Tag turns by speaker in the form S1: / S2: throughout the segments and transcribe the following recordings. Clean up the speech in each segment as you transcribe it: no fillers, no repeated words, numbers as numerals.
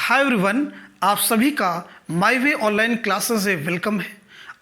S1: Hi everyone, आप सभी का माय वे ऑनलाइन क्लासेस से वेलकम है।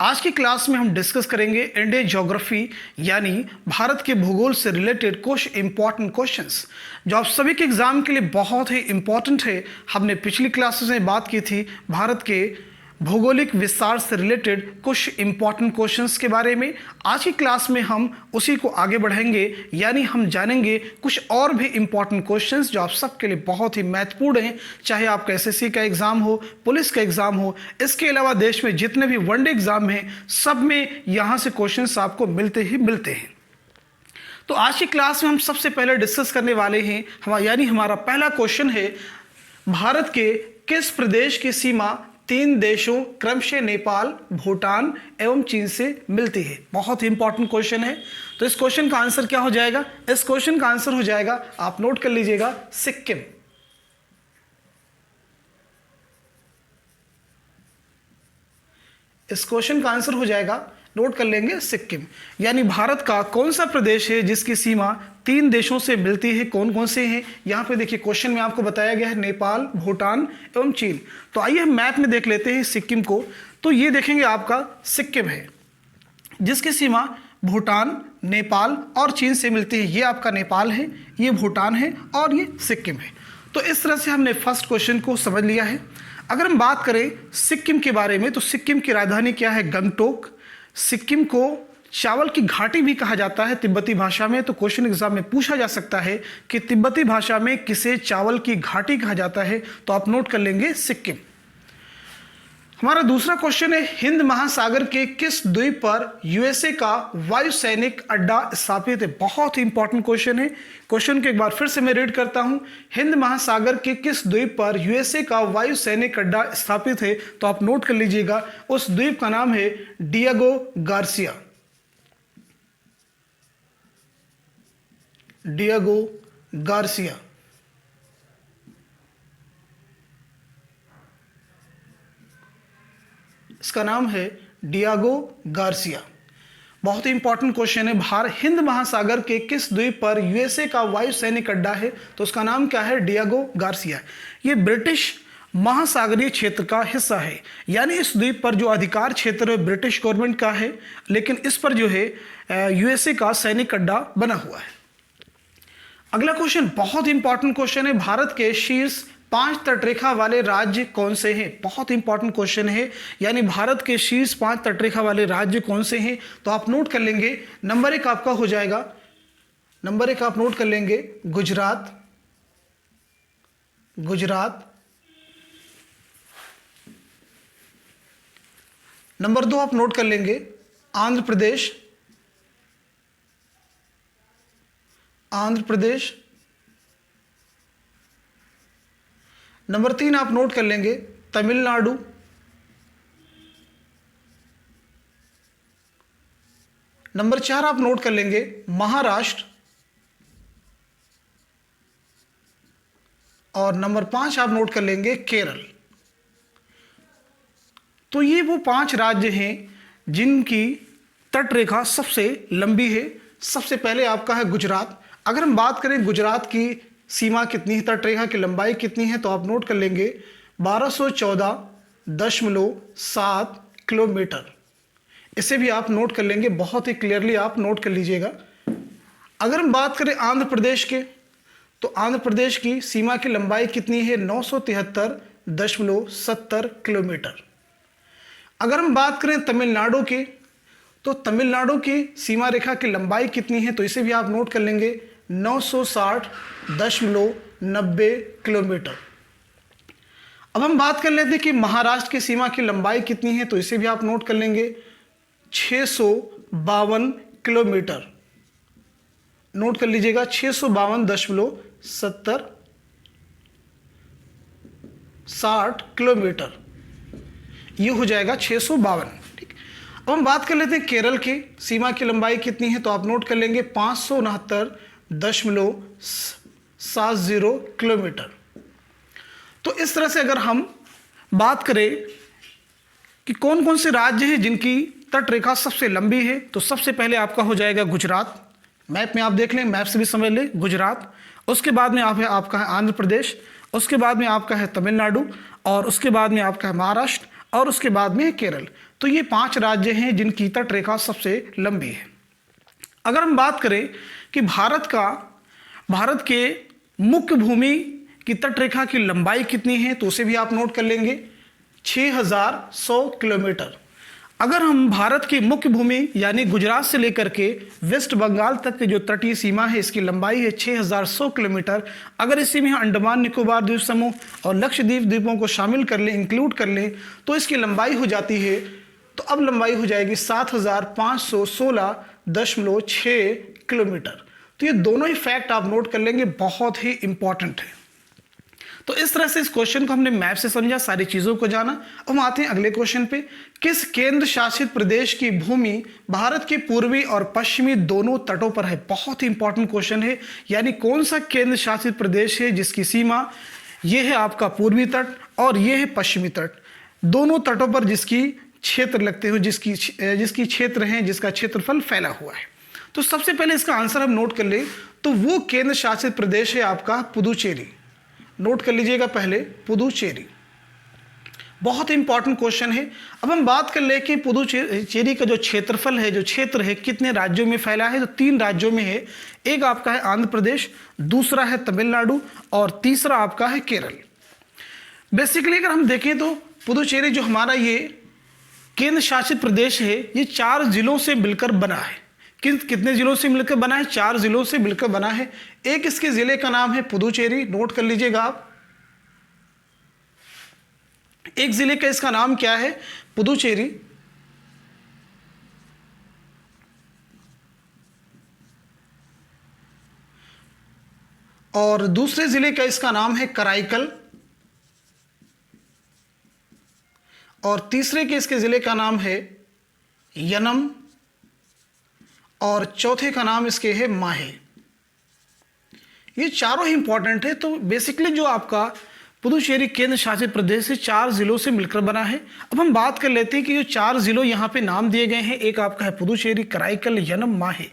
S1: आज की क्लास में हम डिस्कस करेंगे इंडियन ज्योग्राफी यानी भारत के भूगोल से रिलेटेड कुछ इंपॉर्टेंट क्वेश्चंस जो आप सभी के एग्जाम के लिए बहुत ही इंपॉर्टेंट है। हमने पिछली क्लासेस में बात की थी भारत के भौगोलिक विस्तार से रिलेटेड कुछ इंपॉर्टेंट क्वेश्चंस के बारे में। आज की क्लास में हम उसी को आगे बढ़ाएंगे, यानी हम जानेंगे कुछ और भी इंपॉर्टेंट क्वेश्चंस जो आप सबके लिए बहुत ही महत्वपूर्ण हैं, चाहे आपका एसएससी का एग्जाम हो, पुलिस का एग्जाम हो, इसके अलावा देश में जितने भी वनडे एग्जाम हैं सब में यहाँ से क्वेश्चंस आपको मिलते ही मिलते हैं। तो आज की क्लास में हम सबसे पहले डिस्कस करने वाले हैं यानी हमारा पहला क्वेश्चन है, भारत के किस प्रदेश की सीमा 3 देशों क्रमशः नेपाल, भूटान एवं चीन से मिलती है। बहुत ही इंपॉर्टेंट क्वेश्चन है। तो इस क्वेश्चन का आंसर क्या हो जाएगा? इस क्वेश्चन का आंसर हो जाएगा, आप नोट कर लीजिएगा, सिक्किम। इस क्वेश्चन का आंसर हो जाएगा, नोट कर लेंगे, सिक्किम। यानी भारत का कौन सा प्रदेश है जिसकी सीमा 3 देशों से मिलती है? कौन कौन से हैं? यहाँ पे देखिए क्वेश्चन में आपको बताया गया है नेपाल, भूटान एवं चीन। तो आइए हम मैप में देख लेते हैं सिक्किम को। तो ये देखेंगे आपका सिक्किम है जिसकी सीमा भूटान, नेपाल और चीन से मिलती है। ये आपका नेपाल है, ये भूटान है और ये सिक्किम है। तो इस तरह से हमने फर्स्ट क्वेश्चन को समझ लिया है। अगर हम बात करें सिक्किम के बारे में तो सिक्किम की राजधानी क्या है? गंगटोक। सिक्किम को चावल की घाटी भी कहा जाता है तिब्बती भाषा में। तो क्वेश्चन एग्जाम में पूछा जा सकता है कि तिब्बती भाषा में किसे चावल की घाटी कहा जाता है? तो आप नोट कर लेंगे, सिक्किम। हमारा दूसरा क्वेश्चन है, हिंद महासागर के किस द्वीप पर यूएसए का वायु सैनिक अड्डा स्थापित है? बहुत ही इंपॉर्टेंट क्वेश्चन है। क्वेश्चन को एक बार फिर से मैं रीड करता हूं, हिंद महासागर के किस द्वीप पर यूएसए का वायु सैनिक अड्डा स्थापित है? तो आप नोट कर लीजिएगा, उस द्वीप का नाम है डिएगो गार्सिया। Diego Garcia. इसका नाम है डिएगो गार्सिया। बहुत ही इंपॉर्टेंट क्वेश्चन है। हिंद महासागर के किस द्वीप पर यूएसए का वायु सैनिक अड्डा है? तो उसका नाम क्या है? Diego Garcia. ये ब्रिटिश महासागरीय क्षेत्र का हिस्सा है, यानी इस द्वीप पर जो अधिकार क्षेत्र है ब्रिटिश गवर्नमेंट का है, लेकिन इस पर जो है यूएसए का सैनिक अड्डा बना हुआ है। अगला क्वेश्चन बहुत इंपॉर्टेंट क्वेश्चन है, भारत के शीर्ष 5 तटरेखा वाले राज्य कौन से हैं? बहुत इंपॉर्टेंट क्वेश्चन है, यानी भारत के शीर्ष 5 तटरेखा वाले राज्य कौन से हैं? तो आप नोट कर लेंगे, नंबर 1 आपका हो जाएगा, नंबर 1 आप नोट कर लेंगे, गुजरात। गुजरात। नंबर 2 आप नोट कर लेंगे, आंध्र प्रदेश। आंध्र प्रदेश। नंबर 3 आप नोट कर लेंगे, तमिलनाडु। नंबर 4 आप नोट कर लेंगे, महाराष्ट्र। और नंबर 5 आप नोट कर लेंगे, केरल। तो ये वो 5 राज्य हैं जिनकी तटरेखा सबसे लंबी है। सबसे पहले आपका है गुजरात। अगर हम बात करें गुजरात की सीमा कितनी है, तटरेखा की लंबाई कितनी है, तो आप नोट कर लेंगे 1214.7 किलोमीटर। इसे भी आप नोट कर लेंगे, बहुत ही क्लियरली आप नोट कर लीजिएगा। अगर हम बात करें आंध्र प्रदेश के, तो आंध्र प्रदेश की सीमा की लंबाई कितनी है? 973.70 किलोमीटर। अगर हम बात करें तमिलनाडु की, तो तमिलनाडु की सीमा रेखा की लंबाई कितनी है? तो इसे भी आप नोट कर लेंगे, 960.90 किलोमीटर। अब हम बात कर लेते हैं कि महाराष्ट्र की सीमा की लंबाई कितनी है, तो इसे भी आप नोट कर लेंगे, 652 किलोमीटर। नोट कर लीजिएगा, 652.60 किलोमीटर, ये हो जाएगा 652। ठीक। अब हम बात कर लेते हैं केरल की सीमा की लंबाई कितनी है, तो आप नोट कर लेंगे 569.70 किलोमीटर। तो इस तरह से अगर हम बात करें कि कौन कौन से राज्य हैं जिनकी तटरेखा सबसे लंबी है, तो सबसे पहले आपका हो जाएगा गुजरात। मैप में आप देख लें, मैप से भी समझ लें, गुजरात। उसके बाद में आपका है आंध्र प्रदेश, उसके बाद में आपका है तमिलनाडु, और उसके बाद में आपका है महाराष्ट्र, और उसके बाद में है केरल। तो ये 5 राज्य हैं जिनकी तट रेखा सबसे लंबी है। अगर हम बात करें कि भारत के मुख्य भूमि की तट रेखा की लंबाई कितनी है, तो उसे भी आप नोट कर लेंगे, 6100 किलोमीटर। अगर हम भारत की मुख्य भूमि यानी गुजरात से लेकर के वेस्ट बंगाल तक की जो तटीय सीमा है, इसकी लंबाई है 6100 किलोमीटर। अगर इसी में अंडमान निकोबार द्वीप समूह और लक्षद्वीप द्वीपों को शामिल कर लें, इंक्लूड कर लें, तो इसकी लंबाई हो जाती है, तो अब लंबाई हो जाएगी 7516.6 किलोमीटर। तो ये दोनों ही फैक्ट आप नोट कर लेंगे, बहुत ही इंपॉर्टेंट है। तो इस तरह से इस क्वेश्चन को हमने मैप से समझा, सारी चीजों को जाना। अब हम आते हैं अगले क्वेश्चन पे। किस केंद्र शासित प्रदेश की भूमि भारत के पूर्वी और पश्चिमी दोनों तटों पर है? बहुत ही इंपॉर्टेंट क्वेश्चन है। यानी कौन सा केंद्र शासित प्रदेश है जिसकी सीमा, ये है आपका पूर्वी तट और ये है पश्चिमी तट, दोनों तटों पर जिसकी क्षेत्र लगते हुए, जिसकी क्षेत्र है, जिसका क्षेत्रफल फैला हुआ है। तो सबसे पहले इसका आंसर हम नोट कर ले, तो वो केंद्र शासित प्रदेश है आपका पुदुचेरी। नोट कर लीजिएगा पहले, पुदुचेरी। बहुत इंपॉर्टेंट क्वेश्चन है। अब हम बात कर ले कि पुदुचेरी का जो क्षेत्रफल है, जो क्षेत्र है, कितने राज्यों में फैला है, तो 3 राज्यों में है। एक आपका है आंध्र प्रदेश, दूसरा है तमिलनाडु और तीसरा आपका है केरल। बेसिकली अगर हम देखें तो पुदुचेरी जो हमारा ये केंद्र शासित प्रदेश है, ये 4 जिलों से मिलकर बना है। कितने जिलों से मिलकर बना है? 4 जिलों से मिलकर बना है। एक इसके जिले का नाम है पुदुचेरी, नोट कर लीजिएगा आप। एक जिले का इसका नाम क्या है? पुदुचेरी। और दूसरे जिले का इसका नाम है कराईकल, और तीसरे के इसके जिले का नाम है यनम, और चौथे का नाम इसके है माहे। ये चारों ही इंपॉर्टेंट है। तो बेसिकली जो आपका पुदुचेरी केंद्र शासित प्रदेश से 4 जिलों से मिलकर बना है। अब हम बात कर लेते हैं कि जो 4 जिलों यहाँ पे नाम दिए गए हैं, एक आपका है पुदुचेरी, कराईकल, यनम, माहे।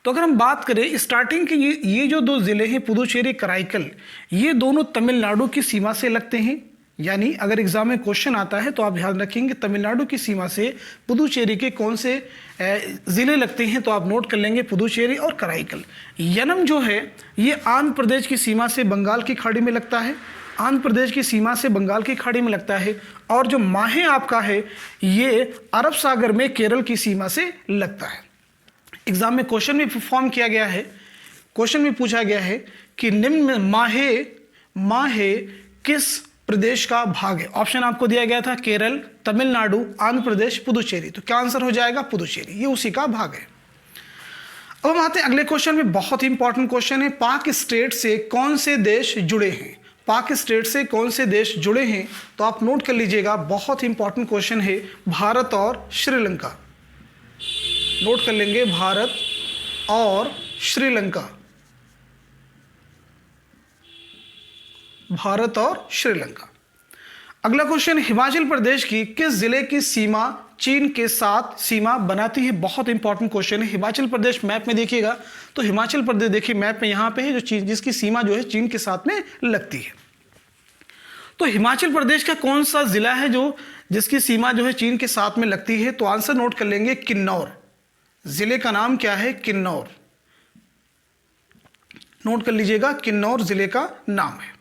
S1: तो अगर हम बात करें स्टार्टिंग के, ये जो 2 जिले हैं पुदुचेरी, कराईकल, ये दोनों तमिलनाडु की सीमा से लगते हैं। यानी अगर एग्जाम में क्वेश्चन आता है तो आप ध्यान रखेंगे तमिलनाडु की सीमा से पुदुचेरी के कौन से ज़िले लगते हैं, तो आप नोट कर लेंगे पुदुचेरी और कराईकल। यनम जो है ये आंध्र प्रदेश की सीमा से बंगाल की खाड़ी में लगता है, आंध्र प्रदेश की सीमा से बंगाल की खाड़ी में लगता है। और जो माहे आपका है ये अरब सागर में केरल की सीमा से लगता है। एग्जाम में क्वेश्चन में फॉर्म किया गया है, क्वेश्चन में पूछा गया है कि निम्न में माहे किस प्रदेश का भाग है? ऑप्शन आपको दिया गया था केरल, तमिलनाडु, आंध्र प्रदेश, पुदुचेरी। तो क्या आंसर हो जाएगा? पुदुचेरी, ये उसी का भाग है। अब हम आते हैं अगले क्वेश्चन में। बहुत ही इंपॉर्टेंट क्वेश्चन है। पाक स्टेट से कौन से देश जुड़े हैं? पाक स्टेट से कौन से देश जुड़े हैं? तो आप नोट कर लीजिएगा, बहुत ही इंपॉर्टेंट क्वेश्चन है। भारत और श्रीलंका। नोट कर लेंगे, भारत और श्रीलंका, भारत और श्रीलंका। अगला क्वेश्चन, हिमाचल प्रदेश की किस जिले की सीमा चीन के साथ सीमा बनाती है? बहुत इंपॉर्टेंट क्वेश्चन है। हिमाचल प्रदेश मैप में देखिएगा तो हिमाचल प्रदेश देखिए मैप में यहाँ पे है, जो चीन, जिसकी सीमा जो है चीन के साथ में लगती है। तो हिमाचल प्रदेश का कौन सा जिला है जो जिसकी सीमा जो है चीन के साथ में लगती है? तो आंसर नोट कर लेंगे, किन्नौर। जिले का नाम क्या है? किन्नौर। नोट कर लीजिएगा, किन्नौर जिले का नाम है।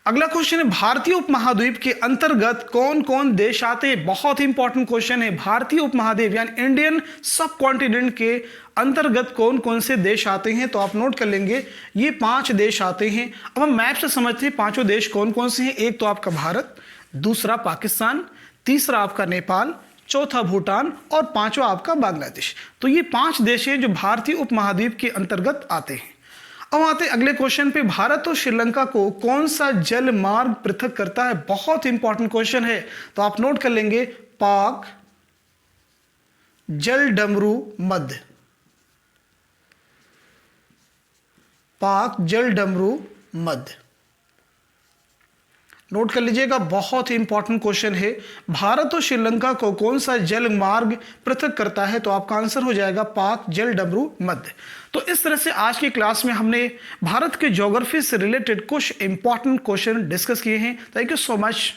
S1: अगला क्वेश्चन है, भारतीय उपमहाद्वीप के अंतर्गत कौन कौन देश आते हैं? बहुत ही इंपॉर्टेंट क्वेश्चन है। भारतीय उपमहाद्वीप यानी इंडियन सब कॉन्टिनेंट के अंतर्गत कौन कौन से देश आते हैं? तो आप नोट कर लेंगे, ये 5 देश आते हैं। अब हम मैप से समझते हैं 5 देश कौन कौन से हैं। एक तो आपका भारत, दूसरा पाकिस्तान, तीसरा आपका नेपाल, चौथा भूटान और 5वां आपका बांग्लादेश। तो ये 5 देश हैं जो भारतीय उपमहाद्वीप के अंतर्गत आते हैं। अब आते अगले क्वेश्चन पे, भारत और श्रीलंका को कौन सा जल मार्ग पृथक करता है? बहुत इंपॉर्टेंट क्वेश्चन है। तो आप नोट कर लेंगे, पाक जल डमरू मध्य, पाक जल डमरू मध्य। नोट कर लीजिएगा, बहुत ही इंपॉर्टेंट क्वेश्चन है। भारत और श्रीलंका को कौन सा जल मार्ग पृथक करता है? तो आपका आंसर हो जाएगा पाक जल डमरू मध्य। तो इस तरह से आज की क्लास में हमने भारत के ज्योग्राफी से रिलेटेड कुछ इंपॉर्टेंट क्वेश्चन डिस्कस किए हैं। Thank you so much.